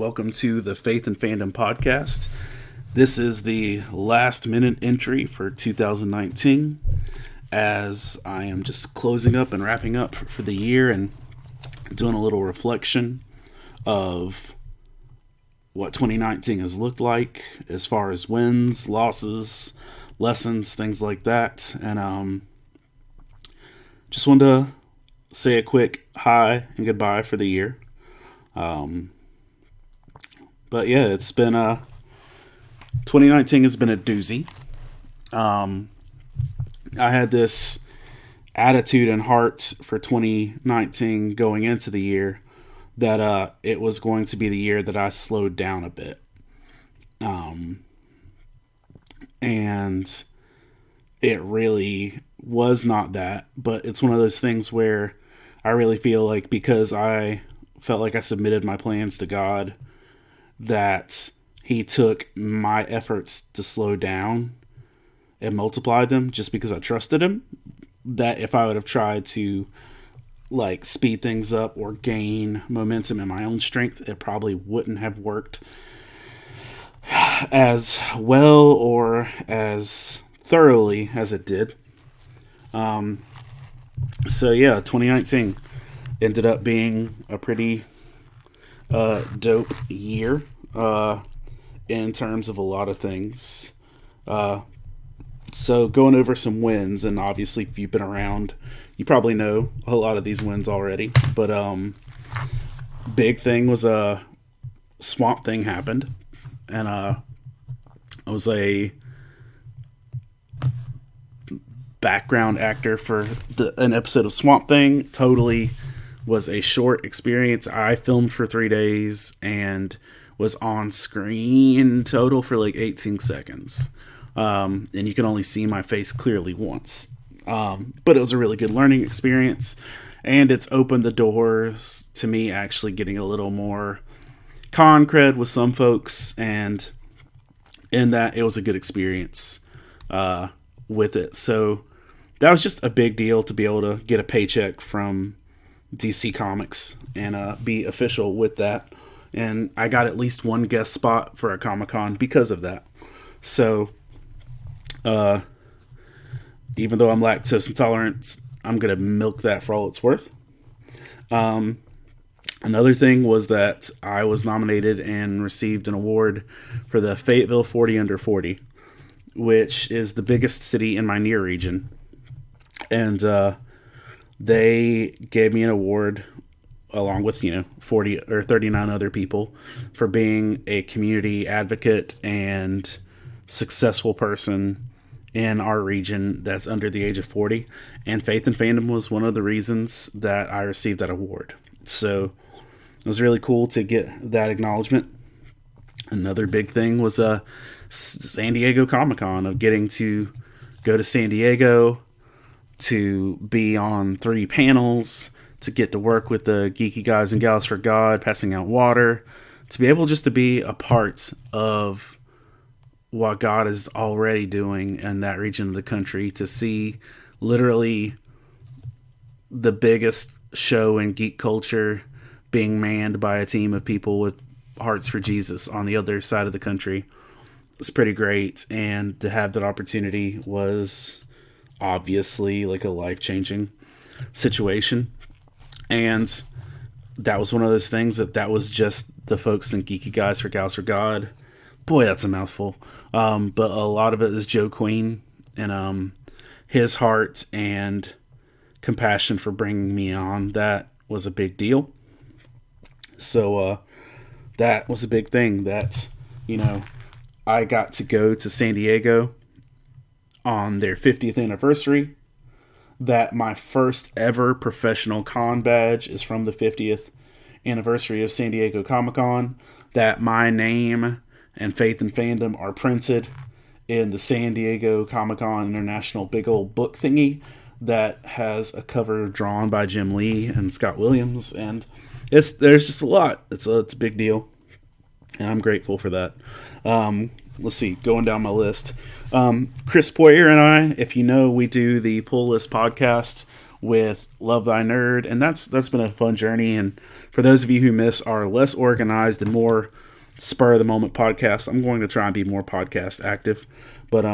Welcome to the Faith and Fandom podcast. This is the last minute entry for 2019, as I am just closing up and wrapping up for the year and doing a little reflection of what 2019 has looked like as far as wins, losses, lessons, things like that. And just wanted to say a quick hi and goodbye for the year. But yeah, it's been 2019 has been a doozy. I had this attitude and heart for 2019 going into the year that it was going to be the year that I slowed down a bit. And it really was not that, but it's one of those things where I really feel like because I felt like I submitted my plans to God, that he took my efforts to slow down and multiplied them just because I trusted him. That if I would have tried to like speed things up or gain momentum in my own strength, it probably wouldn't have worked as well or as thoroughly as it did. So yeah, 2019 ended up being a pretty dope year in terms of a lot of things. So going over some wins, and obviously if you've been around, you probably know a lot of these wins already. But big thing was a Swamp Thing happened, and I was a background actor for an episode of Swamp Thing. Totally was a short experience. I filmed for 3 days and was on screen total for like 18 seconds. And you can only see my face clearly once. But it was a really good learning experience, and it's opened the doors to me actually getting a little more con cred with some folks, and in that it was a good experience with it. So that was just a big deal to be able to get a paycheck from DC Comics and be official with that. And I got at least one guest spot for a Comic-Con because of that. So even though I'm lactose intolerant, I'm going to milk that for all it's worth. Another thing was that I was nominated and received an award for the Fayetteville 40 Under 40, which is the biggest city in my near region. And they gave me an award along with, 40 or 39 other people for being a community advocate and successful person in our region that's under the age of 40. And Faith and Fandom was one of the reasons that I received that award. So it was really cool to get that acknowledgement. Another big thing was San Diego Comic-Con, of getting to go to San Diego, to be on 3 panels, to get to work with the geeky guys and gals for God, passing out water, to be able just to be a part of what God is already doing in that region of the country, to see literally the biggest show in geek culture being manned by a team of people with hearts for Jesus on the other side of the country. It's pretty great, and to have that opportunity was obviously like a life-changing situation. And that was one of those things that was just the folks in Geeky Guys for Gals for God. Boy, that's a mouthful. But a lot of it is Joe Queen and his heart and compassion for bringing me on. That was a big deal. So that was a big thing that, I got to go to San Diego on their 50th anniversary. That my first ever professional con badge is from the 50th anniversary of San Diego Comic-Con. That my name and Faith and Fandom are printed in the San Diego Comic-Con International big old book thingy that has a cover drawn by Jim Lee and Scott Williams. And there's just a lot. It's a big deal, and I'm grateful for that. Let's see, going down my list. Chris Poyer and I, if you know, we do the Pull List podcast with Love Thy Nerd, and that's been a fun journey. And for those of you who miss our less organized and more spur of the moment podcast, I'm going to try and be more podcast active. But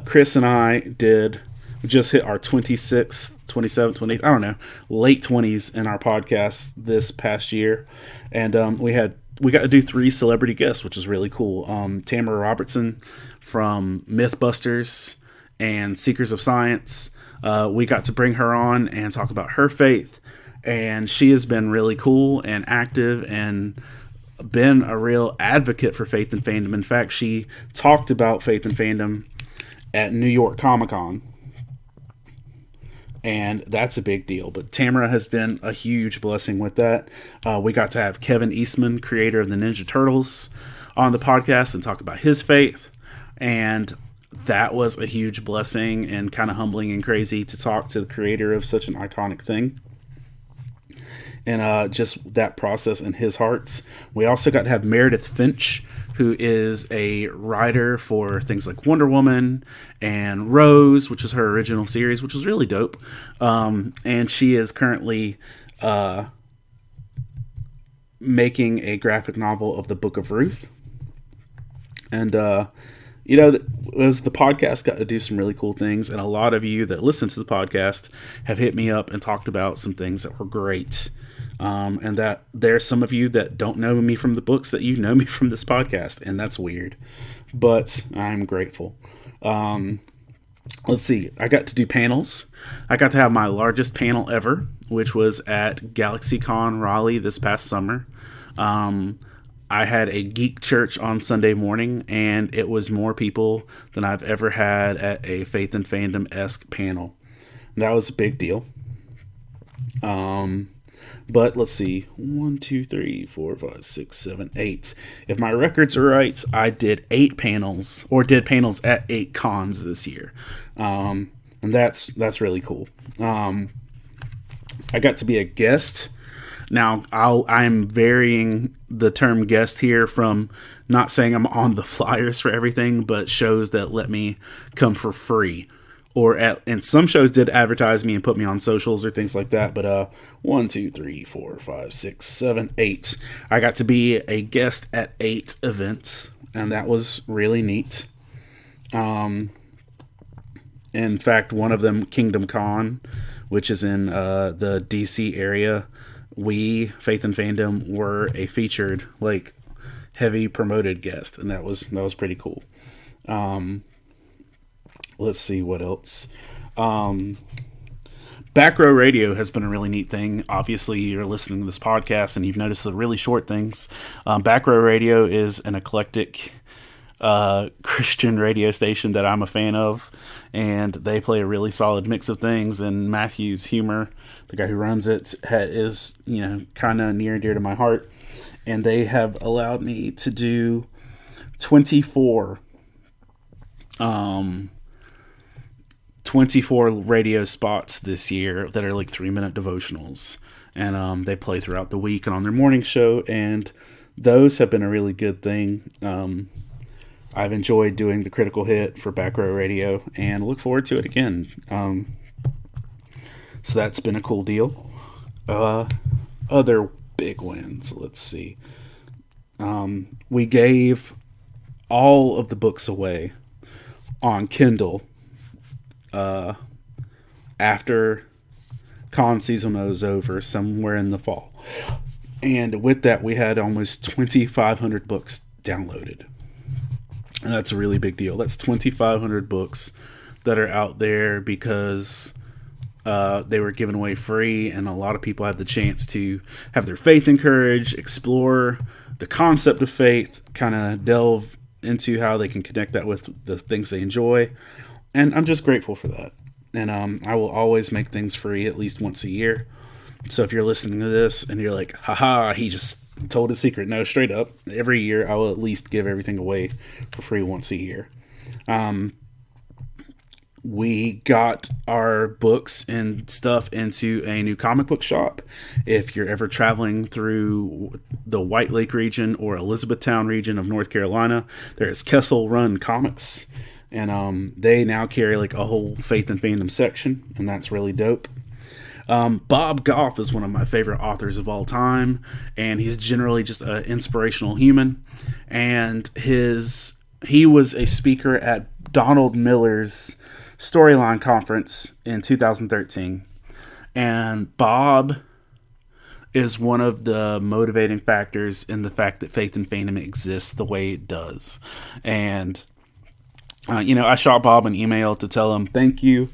Chris and I just hit our 26th, 27th, 28th, I don't know, late 20s in our podcast this past year, and we got to do 3 celebrity guests, which is really cool. Tamara Robertson from Mythbusters and Seekers of Science. We got to bring her on and talk about her faith, and she has been really cool and active and been a real advocate for faith and fandom. In fact, she talked about faith and fandom at New York Comic Con, and that's a big deal. But Tamara has been a huge blessing with that. We got to have Kevin Eastman, creator of the Ninja Turtles, on the podcast and talk about his faith, and that was a huge blessing and kind of humbling and crazy to talk to the creator of such an iconic thing, and just that process in his heart. We also got to have Meredith Finch, who is a writer for things like Wonder Woman and Rose, which is her original series, which was really dope. And she is currently making a graphic novel of the Book of Ruth. And, as the podcast got to do some really cool things, and a lot of you that listen to the podcast have hit me up and talked about some things that were great. And that there's some of you that don't know me from the books that you know me from this podcast, and that's weird, but I'm grateful. Let's see. I got to do panels. I got to have my largest panel ever, which was at GalaxyCon Raleigh this past summer. I had a geek church on Sunday morning, and it was more people than I've ever had at a Faith and Fandom-esque panel. That was a big deal. But let's see, 1, 2, 3, 4, 5, 6, 7, 8. If my records are right, I did 8 panels, or did panels at 8 cons this year. And that's really cool. I got to be a guest. Now, I'm varying the term guest here from not saying I'm on the flyers for everything, but shows that let me come for free. And some shows did advertise me and put me on socials or things like that. But 1, 2, 3, 4, 5, 6, 7, 8. I got to be a guest at 8 events, and that was really neat. In fact, one of them, Kingdom Con, which is in the DC area, we, Faith and Fandom, were a featured, heavy promoted guest, and that was pretty cool. Let's see what else. Back Row Radio has been a really neat thing. Obviously, you're listening to this podcast and you've noticed the really short things. Back Row Radio is an eclectic Christian radio station that I'm a fan of, and they play a really solid mix of things. And Matthew's humor, the guy who runs it, is kind of near and dear to my heart. And they have allowed me to do 24 radio spots this year that are 3-minute devotionals, and they play throughout the week and on their morning show, and those have been a really good thing. I've enjoyed doing the Critical Hit for Back Row Radio and look forward to it again. So that's been a cool deal. Other big wins, let's see. We gave all of the books away on Kindle after con season was over, somewhere in the fall. And with that, we had almost 2,500 books downloaded. And that's a really big deal. That's 2,500 books that are out there because they were given away free, and a lot of people had the chance to have their faith encouraged, explore the concept of faith, kind of delve into how they can connect that with the things they enjoy. And I'm just grateful for that. And I will always make things free at least once a year. So if you're listening to this and you're like, haha, he just told a secret. No, straight up. Every year I will at least give everything away for free once a year. We got our books and stuff into a new comic book shop. If you're ever traveling through the White Lake region or Elizabethtown region of North Carolina, there is Kessel Run Comics. and they now carry like a whole Faith and Fandom section, and that's really dope. Bob Goff is one of my favorite authors of all time, and he's generally just an inspirational human. And he was a speaker at Donald Miller's Storyline Conference in 2013. And Bob is one of the motivating factors in the fact that Faith and Fandom exists the way it does. And, I shot Bob an email to tell him thank you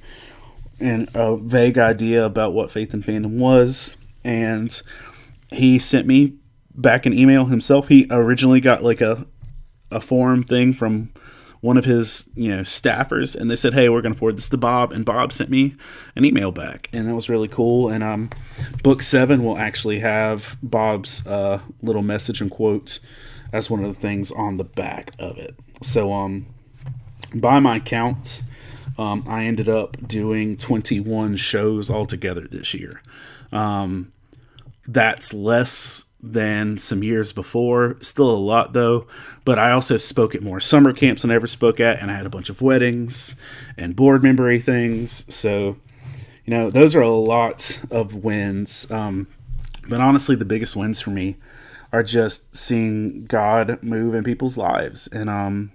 and a vague idea about what Faith and Fandom was. And he sent me back an email himself. He originally got like a form thing from one of his, staffers, and they said, hey, we're going to forward this to Bob. And Bob sent me an email back, and that was really cool. And book 7 will actually have Bob's little message and quote as one of the things on the back of it. So by my count, I ended up doing 21 shows altogether this year. That's less than some years before. Still a lot, though. But I also spoke at more summer camps than I ever spoke at, and I had a bunch of weddings and board member-y things. So, those are a lot of wins. But honestly, the biggest wins for me are just seeing God move in people's lives. And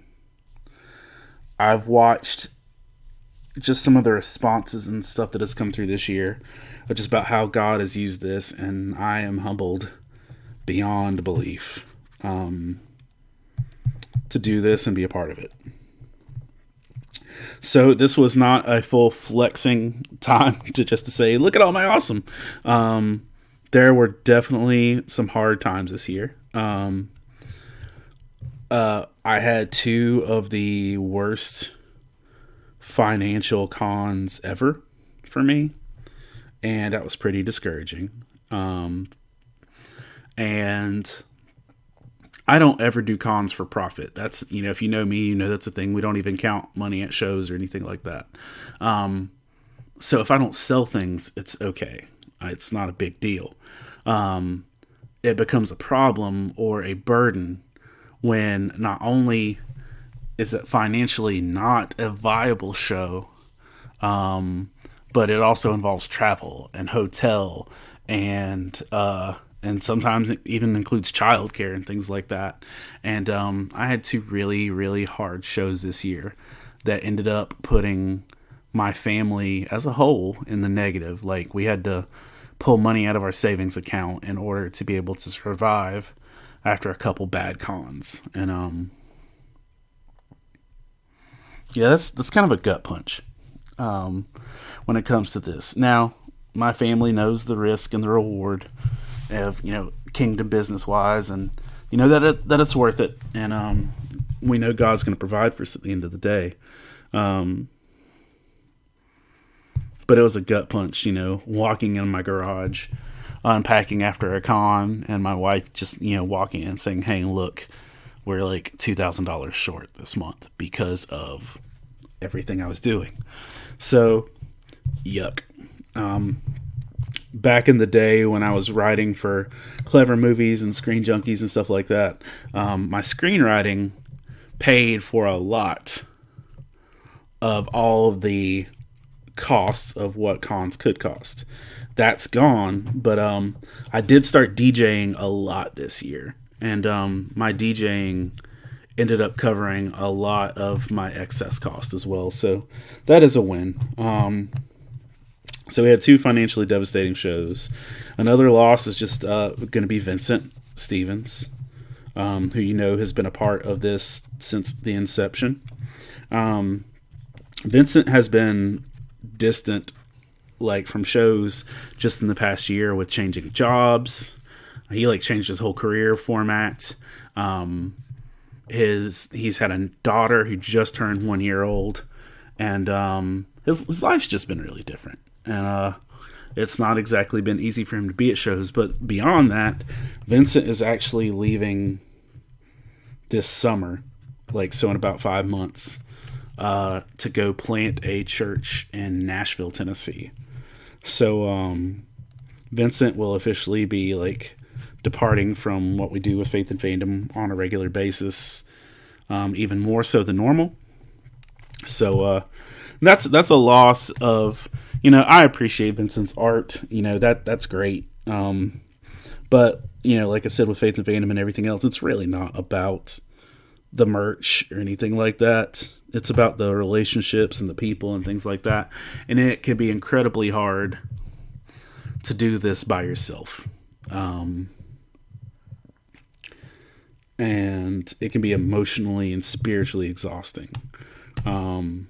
I've watched just some of the responses and stuff that has come through this year, just about how God has used this, and I am humbled beyond belief to do this and be a part of it. So this was not a full flexing time to say, look at all my awesome. There were definitely some hard times this year. I had 2 of the worst financial cons ever for me, and that was pretty discouraging. And I don't ever do cons for profit. That's, if you know me, that's a thing. We don't even count money at shows or anything like that. So if I don't sell things, it's okay. It's not a big deal. It becomes a problem or a burden when not only is it financially not a viable show, but it also involves travel and hotel and sometimes it even includes childcare and things like that. And I had 2 really, really hard shows this year that ended up putting my family as a whole in the negative. Like, we had to pull money out of our savings account in order to be able to survive after a couple bad cons. And that's kind of a gut punch when it comes to this. Now, my family knows the risk and the reward of, kingdom business wise, and that it's worth it, and we know God's going to provide for us at the end of the day. But it was a gut punch, walking in my garage, unpacking after a con, and my wife just walking in saying, hey, look, we're like $2,000 short this month because of everything I was doing. So yuck. Back in the day when I was writing for Clever Movies and Screen Junkies and stuff like that, my screenwriting paid for a lot of all of the costs of what cons could cost. That's gone, but I did start DJing a lot this year, and my DJing ended up covering a lot of my excess cost as well, so that is a win. So we had 2 financially devastating shows. Another loss is just going to be Vincent Stevens, who has been a part of this since the inception. Vincent has been distant, like, from shows just in the past year with changing jobs. He changed his whole career format. He's had a daughter who just turned 1 year old, and his life's just been really different. And it's not exactly been easy for him to be at shows. But beyond that, Vincent is actually leaving this summer, so in about 5 months, to go plant a church in Nashville, Tennessee. So Vincent will officially be departing from what we do with Faith and Fandom on a regular basis, even more so than normal. So that's a loss of, I appreciate Vincent's art. That's great. But like I said, with Faith and Fandom and everything else, it's really not about the merch or anything like that. It's about the relationships and the people and things like that. And it can be incredibly hard to do this by yourself. And it can be emotionally and spiritually exhausting to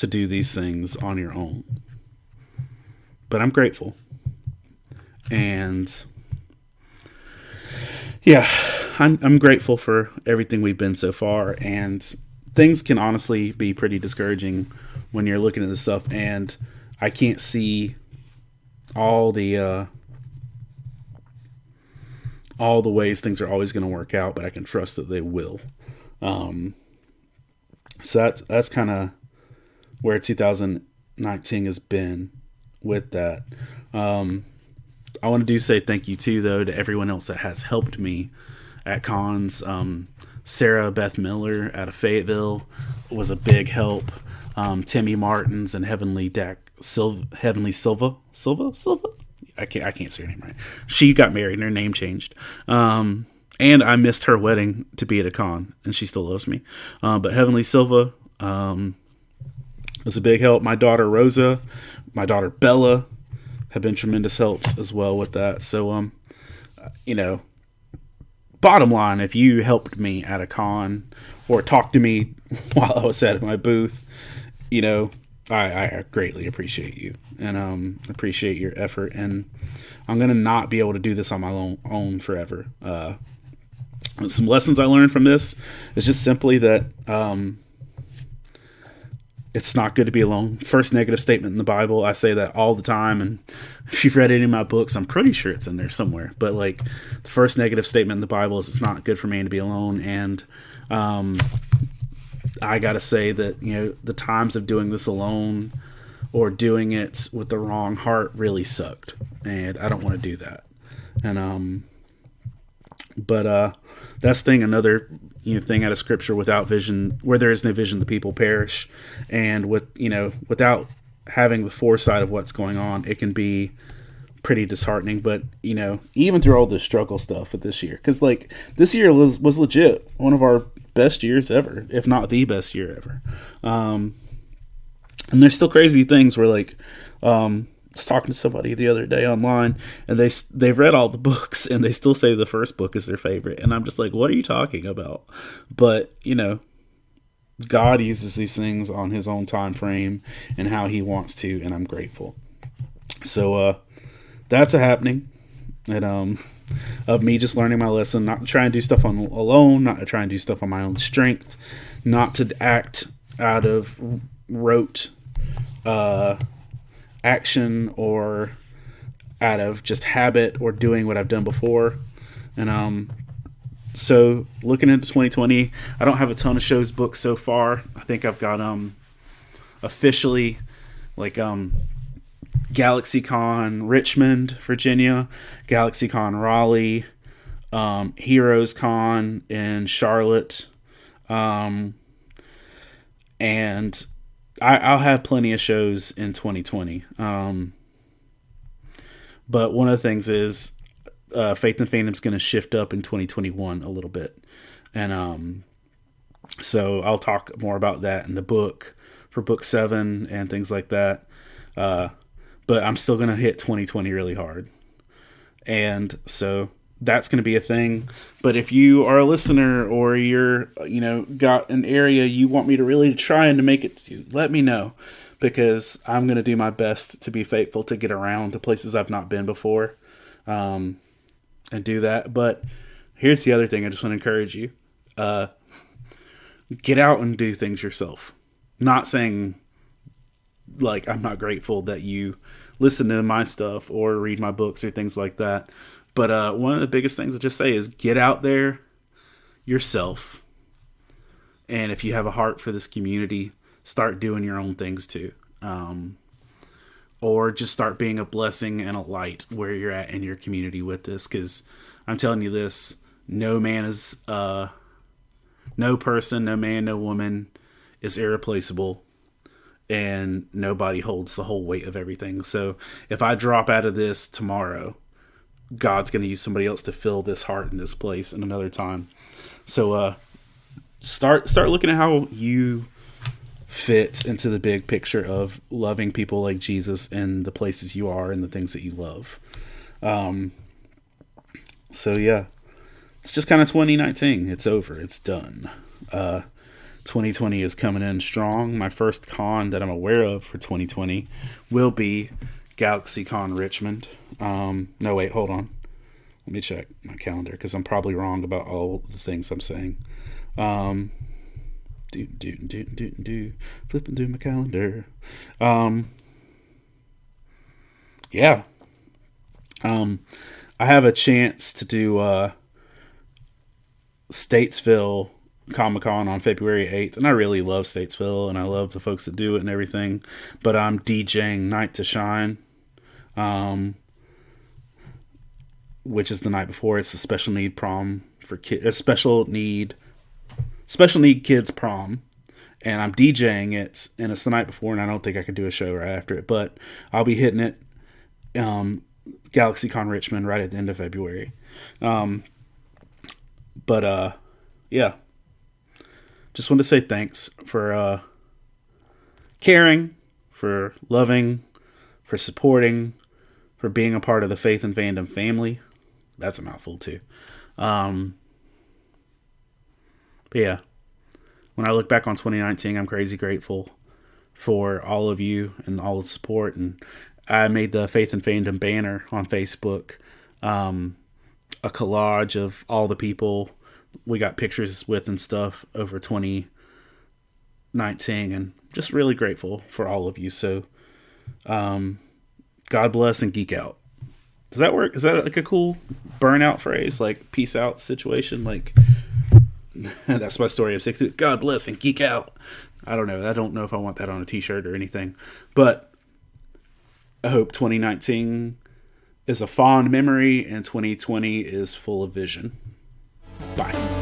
do these things on your own. But I'm grateful. And yeah, I'm grateful for everything we've been so far. And things can honestly be pretty discouraging when you're looking at this stuff. And I can't see all the ways things are always going to work out, but I can trust that they will. So that's kind of where 2019 has been with that. I want to say thank you too, though, to everyone else that has helped me at cons. Sarah Beth Miller out of Fayetteville was a big help. Timmy Martins and Heavenly Silva. I can't say her name right. She got married and her name changed. And I missed her wedding to be at a con, and she still loves me. But Heavenly Silva was a big help. My daughter Rosa, my daughter Bella have been tremendous helps as well with that. So, bottom line, if you helped me at a con or talked to me while I was at my booth, I greatly appreciate you and appreciate your effort. And I'm going to not be able to do this on my own forever. Some lessons I learned from this is just simply that it's not good to be alone. First negative statement in the Bible, I say that all the time. And if you've read any of my books, I'm pretty sure it's in there somewhere. But like the first negative statement in the Bible is it's not good for man to be alone. And I got to say that, the times of doing this alone or doing it with the wrong heart really sucked. And I don't want to do that. And, but that's another, thing out of scripture, without vision, where there is no vision, the people perish. And without having the foresight of what's going on, it can be pretty disheartening. But, even through all the struggle stuff with this year, because like this year was legit one of our best years ever, if not the best year ever. And there's still crazy things where like, I was talking to somebody the other day online, and they've read all the books, and they still say the first book is their favorite. And I'm just like, what are you talking about? But, God uses these things on his own time frame and how he wants to, and I'm grateful. So, that's a happening. And, of me just learning my lesson, not to try and do stuff alone, not to try and do stuff on my own strength, not to act out of rote, action or out of just habit or doing what I've done before. And so looking into 2020, I don't have a ton of shows booked so far. I think I've got officially like GalaxyCon Richmond, Virginia, GalaxyCon Raleigh, Heroes Con in Charlotte, and I'll have plenty of shows in 2020. But one of the things is Faith and Fandom's going to shift up in 2021 a little bit. And so I'll talk more about that in the book for book 7 and things like that. But I'm still going to hit 2020 really hard. And so that's going to be a thing. But if you are a listener or you're, got an area you want me to really try and to make it to, let me know, because I'm going to do my best to be faithful to get around to places I've not been before, and do that. But here's the other thing. I just want to encourage you, get out and do things yourself. Not saying like, I'm not grateful that you listen to my stuff or read my books or things like that. But one of the biggest things I just say is get out there yourself. And if you have a heart for this community, start doing your own things too. Or just start being a blessing and a light where you're at in your community with this. Because I'm telling you this, no man, no woman is irreplaceable, and nobody holds the whole weight of everything. So if I drop out of this tomorrow, God's going to use somebody else to fill this heart in this place in another time. So start looking at how you fit into the big picture of loving people like Jesus and the places you are and the things that you love. So yeah, it's just kind of 2019. It's over. It's done. 2020 is coming in strong. My first con that I'm aware of for 2020 will be GalaxyCon Richmond. No, wait, hold on. Let me check my calendar because I'm probably wrong about all the things I'm saying. Flipping through my calendar. Yeah. I have a chance to do Statesville Comic-Con on February 8th, and I really love Statesville, and I love the folks that do it and everything, but I'm DJing Night to Shine, which is the night before. It's the special need prom for kids, special need kids prom, and I'm DJing it, and it's the night before, and I don't think I could do a show right after it, but I'll be hitting it, GalaxyCon Richmond right at the end of February. Yeah. Just want to say thanks for caring, for loving, for supporting, for being a part of the Faith and Fandom family. That's a mouthful too. But yeah, when I look back on 2019, I'm crazy grateful for all of you and all the support. And I made the Faith and Fandom banner on Facebook, a collage of all the people we got pictures with and stuff over 2019, and just really grateful for all of you. So, God bless and geek out. Does that work? Is that like a cool burnout phrase? Like peace out situation? Like, that's my story. I'm sick to it. God bless and geek out. I don't know. I don't know if I want that on a t-shirt or anything, but I hope 2019 is a fond memory and 2020 is full of vision. Bye.